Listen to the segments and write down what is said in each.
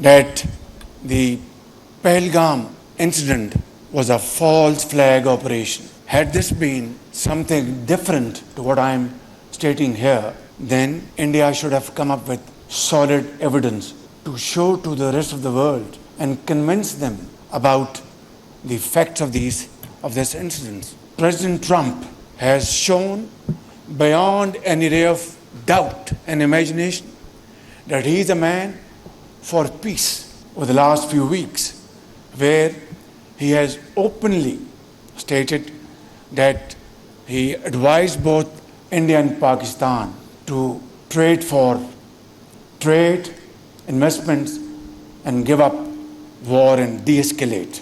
that the Pahalgam incident was a false flag operation. Had this been something different to what I am stating here, then India should have come up with solid evidence to show to the rest of the world and convince them about the facts of this incident. President Trump has shown beyond any ray of doubt and imagination that he is a man for peace over the last few weeks, where he has openly stated that he advised both India and Pakistan to trade for trade, investments, and give up war and de-escalate.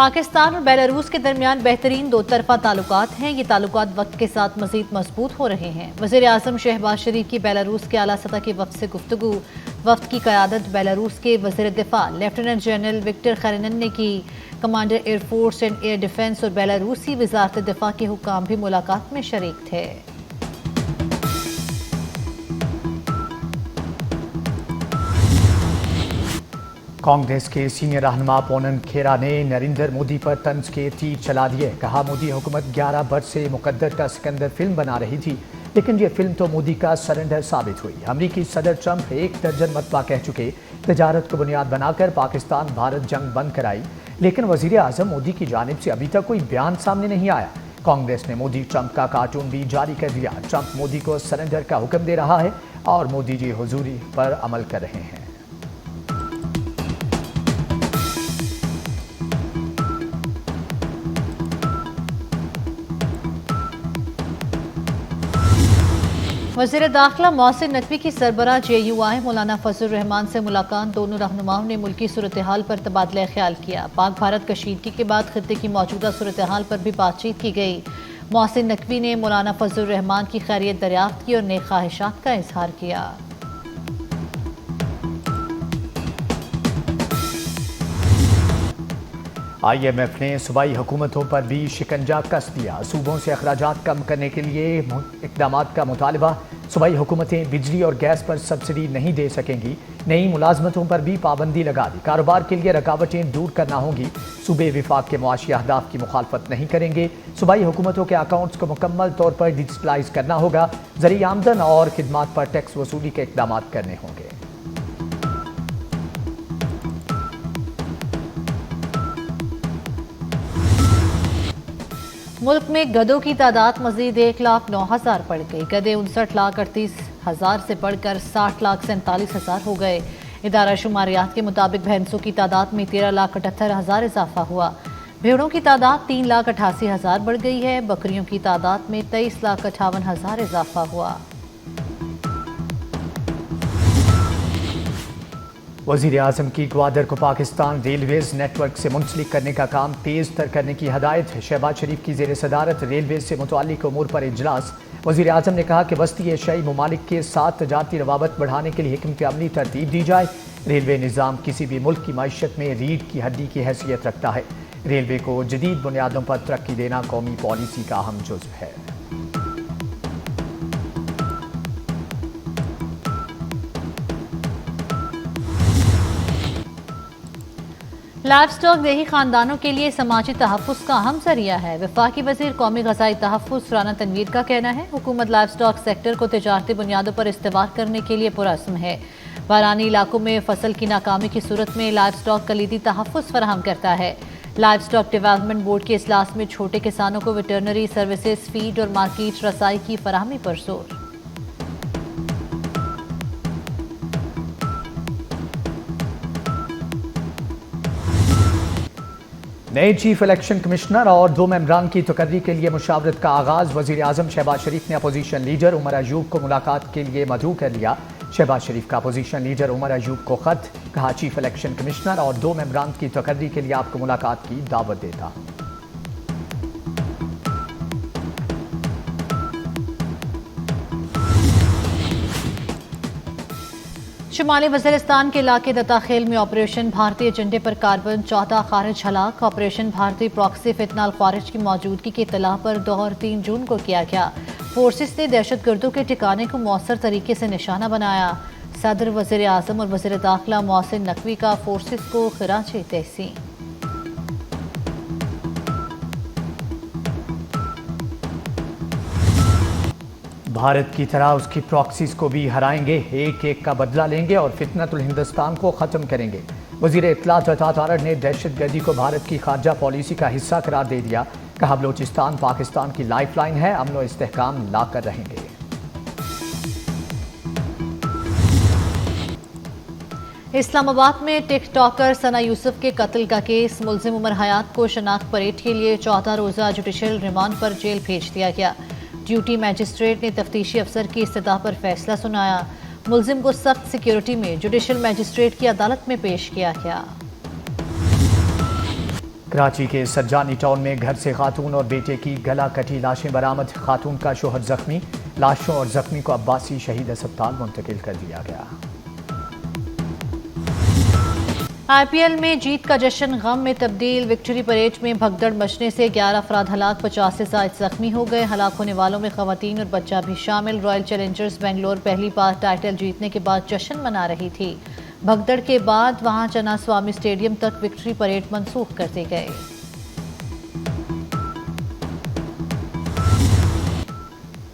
Pakistan اور Belarus کے درمیان بہترین دو طرفہ تعلقات ہیں۔ یہ تعلقات وقت کے ساتھ مزید مضبوط ہو رہے ہیں۔ وزیر اعظم شہباز شریف کی بیلاروس کے اعلیٰ سطح کے وفد سے گفتگو۔ وفد کی قیادت بیلاروس کے وزیر دفاع لیفٹیننٹ جنرل وکٹر خیرینن نے کی۔ Commander air force and air defence اور بیلاروسی وزارت دفاع کے حکام بھی ملاقات میں شریک تھے۔ کانگریس کے سینئر رہنما پونن کھیرا نے نریندر مودی پر طنز کے تیر چلا دیے۔ کہا مودی حکومت 11 برس سے مقدر کا سکندر فلم بنا رہی تھی، لیکن یہ فلم تو مودی کا سرنڈر ثابت ہوئی۔ امریکی صدر ٹرمپ 1 درجن مرتبہ کہہ چکے تجارت کو بنیاد بنا کر پاکستان بھارت جنگ بند کرائی، لیکن وزیر اعظم مودی کی جانب سے ابھی تک کوئی بیان سامنے نہیں آیا۔ کانگریس نے مودی ٹرمپ کا کارٹون بھی جاری کر دیا۔ ٹرمپ مودی کو سرنڈر کا حکم دے رہا ہے اور مودی جی حضوری پر عمل کر رہے ہیں۔ وزیر داخلہ محسن نقوی کی سربراہ JUI مولانا فضل الرحمان سے ملاقات۔ دونوں رہنماؤں نے ملکی صورتحال پر تبادلہ خیال کیا۔ پاک بھارت کشیدگی کے بعد خطے کی موجودہ صورتحال پر بھی بات چیت کی گئی۔ محسن نقوی نے مولانا فضل الرحمان کی خیریت دریافت کی اور نیک خواہشات کا اظہار کیا۔ IMF نے صوبائی حکومتوں پر بھی شکنجہ کس دیا۔ صوبوں سے اخراجات کم کرنے کے لیے اقدامات کا مطالبہ۔ صوبائی حکومتیں بجلی اور گیس پر سبسڈی نہیں دے سکیں گی۔ نئی ملازمتوں پر بھی پابندی لگا دی۔ کاروبار کے لیے رکاوٹیں دور کرنا ہوں گی۔ صوبے وفاق کے معاشی اہداف کی مخالفت نہیں کریں گے۔ صوبائی حکومتوں کے اکاؤنٹس کو مکمل طور پر ڈیجیٹلائز کرنا ہوگا۔ زرعی آمدن اور خدمات پر ٹیکس وصولی کے اقدامات کرنے ہوں گے۔ ملک میں گدھوں کی تعداد مزید 1,09,000 بڑھ گئی۔ گدھے 59,38,000 سے بڑھ کر 60,47,000 ہو گئے۔ ادارہ شماریات کے مطابق بھینسوں کی تعداد میں 13,78,000 اضافہ ہوا۔ بھیڑوں کی تعداد 3,88,000 بڑھ گئی ہے۔ بکریوں کی تعداد میں 23,58,000 اضافہ ہوا۔ وزیر اعظم کی گوادر کو پاکستان ریلویز نیٹ ورک سے منسلک کرنے کا کام تیز تر کرنے کی ہدایت۔ شہباز شریف کی زیر صدارت ریلویز سے متعلق امور پر اجلاس۔ وزیر اعظم نے کہا کہ وسطی ایشیائی ممالک کے ساتھ تجارتی روابط بڑھانے کے لیے حکمت عملی ترتیب دی جائے۔ ریلوے نظام کسی بھی ملک کی معیشت میں ریڑھ کی ہڈی کی حیثیت رکھتا ہے۔ ریلوے کو جدید بنیادوں پر ترقی دینا قومی پالیسی کا اہم جزو ہے۔ لائف سٹاک دیہی خاندانوں کے لیے سماجی تحفظ کا اہم ذریعہ ہے۔ وفاقی وزیر قومی غذائی تحفظ رانا تنویر کا کہنا ہے حکومت لائف سٹاک سیکٹر کو تجارتی بنیادوں پر استوار کرنے کے لیے پرعزم ہے۔ بارانی علاقوں میں فصل کی ناکامی کی صورت میں لائف سٹاک کلیدی تحفظ فراہم کرتا ہے۔ لائف سٹاک ڈیولپمنٹ بورڈ کے اجلاس میں چھوٹے کسانوں کو ویٹرنری سروسز، فیڈ اور مارکیٹ رسائی کی فراہمی پر زور۔ نئے چیف الیکشن کمشنر اور 2 ممبران کی تقرری کے لیے مشاورت کا آغاز۔ وزیر اعظم شہباز شریف نے اپوزیشن لیڈر عمر ایوب کو ملاقات کے لیے مدعو کر لیا۔ شہباز شریف کا اپوزیشن لیڈر عمر ایوب کو خط۔ کہا چیف الیکشن کمشنر اور 2 ممبران کی تقرری کے لیے آپ کو ملاقات کی دعوت دیتا ہوں۔ شمالی وزیرستان کے علاقے دتا خیل میں آپریشن بھارتی ایجنڈے پر کاربن 14 خارج ہلاک۔ آپریشن بھارتی پراکسی فنتانل خارج کی موجودگی کی اطلاع پر 2 اور 3 جون کو کیا گیا۔ فورسز نے دہشت گردوں کے ٹھکانے کو مؤثر طریقے سے نشانہ بنایا۔ صدر، وزیر اعظم اور وزیر داخلہ محسن نقوی کا فورسز کو خراج تحسین۔ بھارت کی طرح اس کی پراکسیز کو بھی ہرائیں گے، ایک ایک کا بدلہ لیں گے اور فتنۃ الہندوستان کو ختم کریں گے۔ وزیر اطلاعات عطا تارڑ نے دہشت گردی کو بھارت کی خارجہ پالیسی کا حصہ قرار دے دیا۔ کہا بلوچستان پاکستان کی لائف لائن ہے، امن و استحکام لا کر رہیں گے۔ اسلام آباد میں ٹک ٹاکر ثنا یوسف کے قتل کا کیس۔ ملزم عمر حیات کو شناخت پریڈ کے لیے 14 روزہ جوڈیشل ریمانڈ پر جیل بھیج دیا گیا۔ ڈیوٹی میجسٹریٹ نے تفتیشی افسر کی استدعا پر فیصلہ سنایا۔ ملزم کو سخت سیکیورٹی میں جوڈیشل میجسٹریٹ کی عدالت میں پیش کیا گیا۔ کراچی کے سرجانی ٹاؤن میں گھر سے خاتون اور بیٹے کی گلا کٹی لاشیں برآمد، خاتون کا شوہر زخمی، لاشوں اور زخمی کو عباسی شہید اسپتال منتقل کر دیا گیا۔ آئی پی ایل میں جیت کا جشن غم میں تبدیل، وکٹری پریڈ میں بھگدڑ مچنے سے 11 افراد ہلاک، 50 سے زائد زخمی ہو گئے، ہلاک ہونے والوں میں خواتین اور بچہ بھی شامل۔ رائل چیلنجرز بنگلور پہلی بار ٹائٹل جیتنے کے بعد جشن منا رہی تھی، بھگدڑ کے بعد وہاں چنا سوامی اسٹیڈیم تک وکٹری پریڈ منسوخ کر دی گئے۔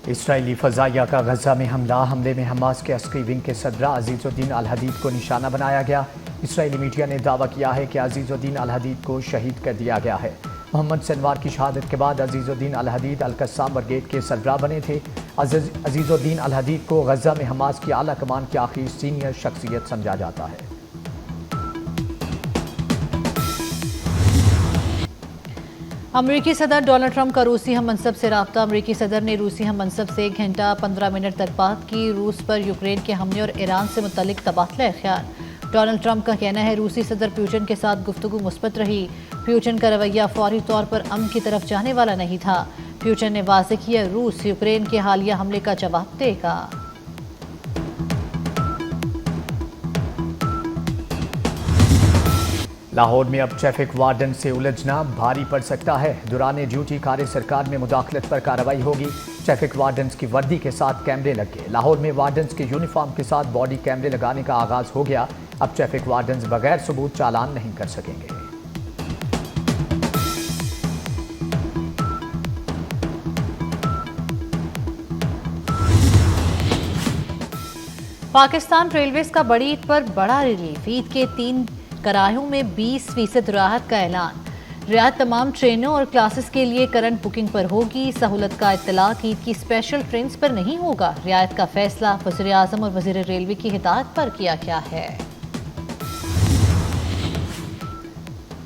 اسرائیلی فضائیہ کا غزہ میں حملے میں حماس کے عسکری ونگ کے صدر عزیز الدین الحدید کو نشانہ بنایا گیا۔ اسرائیلی میڈیا نے دعویٰ کیا ہے کہ عزیز الدین الحدید کو شہید کر دیا گیا ہے۔ محمد سنوار کی شہادت کے بعد عزیز الدین الحدید القسام بریگیڈ کے سربراہ بنے تھے۔ عزیز الدین الحدید کو غزہ میں حماس کی اعلیٰ کمان کی آخری سینئر شخصیت سمجھا جاتا ہے۔ امریکی صدر ڈونلڈ ٹرمپ کا روسی ہم منصب سے رابطہ، امریکی صدر نے روسی ہم منصب سے 1 گھنٹہ 15 منٹ تک بات کی۔ روس پر یوکرین کے حملے اور ایران سے متعلق تبادلہ خیال۔ ڈونلڈ ٹرمپ کا کہنا ہے روسی صدر پیوٹن کے ساتھ گفتگو مثبت رہی، پیوٹن کا رویہ فوری طور پر امن کی طرف جانے والا نہیں تھا۔ پیوٹن نے واضح کیا روس یوکرین کے حالیہ حملے کا جواب دے گا۔ لاہور میں اب ٹریفک وارڈن سے الجھنا بھاری پڑ سکتا ہے، دوران ڈیوٹی کار سرکار میں مداخلت پر کارروائی ہوگی۔ ٹریفک وارڈنز کی وردی کے ساتھ کیمرے لگ گئے، لاہور میں وارڈنز کے یونیفارم کے ساتھ باڈی کیمرے لگانے کا آغاز ہو گیا۔ اب ٹریفک وارڈنز بغیر ثبوت چالان نہیں کر سکیں گے۔ پاکستان ریلویز کا بڑی عید پر بڑا ریلیف، عید کے 3 کرایوں میں 20% راحت کا اعلان۔ رعایت تمام ٹرینوں اور کلاسز کے لیے کرنٹ بکنگ پر ہوگی۔ سہولت کا اطلاق عید کی اسپیشل ٹرینز پر نہیں ہوگا۔ رعایت کا فیصلہ وزیر اعظم اور وزیر ریلوے کی ہدایت پر کیا گیا ہے۔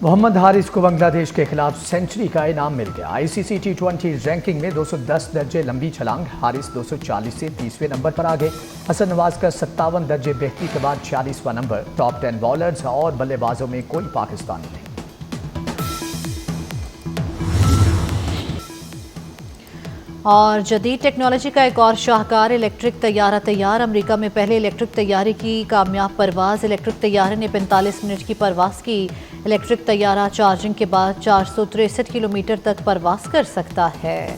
محمد حارث کو بنگلہ دیش کے خلاف سینچری کا انعام مل گیا۔ آئی سی سی T20 رینکنگ میں 210 درجے لمبی چھلانگ، حارث 240 سے 30ویں نمبر پر آگئے۔ حسن نواز کا 57 درجے بہتری کے بعد 46واں نمبر۔ ٹاپ 10 بالرز اور بلے بازوں میں کوئی پاکستانی نہیں۔ اور جدید ٹیکنالوجی کا ایک اور شاہکار الیکٹرک طیارہ تیار، امریکہ میں پہلے الیکٹرک طیارے کی کامیاب پرواز۔ الیکٹرک طیارے نے 45 منٹ کی پرواز کی۔ الیکٹرک طیارہ چارجنگ کے بعد 463 کلومیٹر تک پرواز کر سکتا ہے۔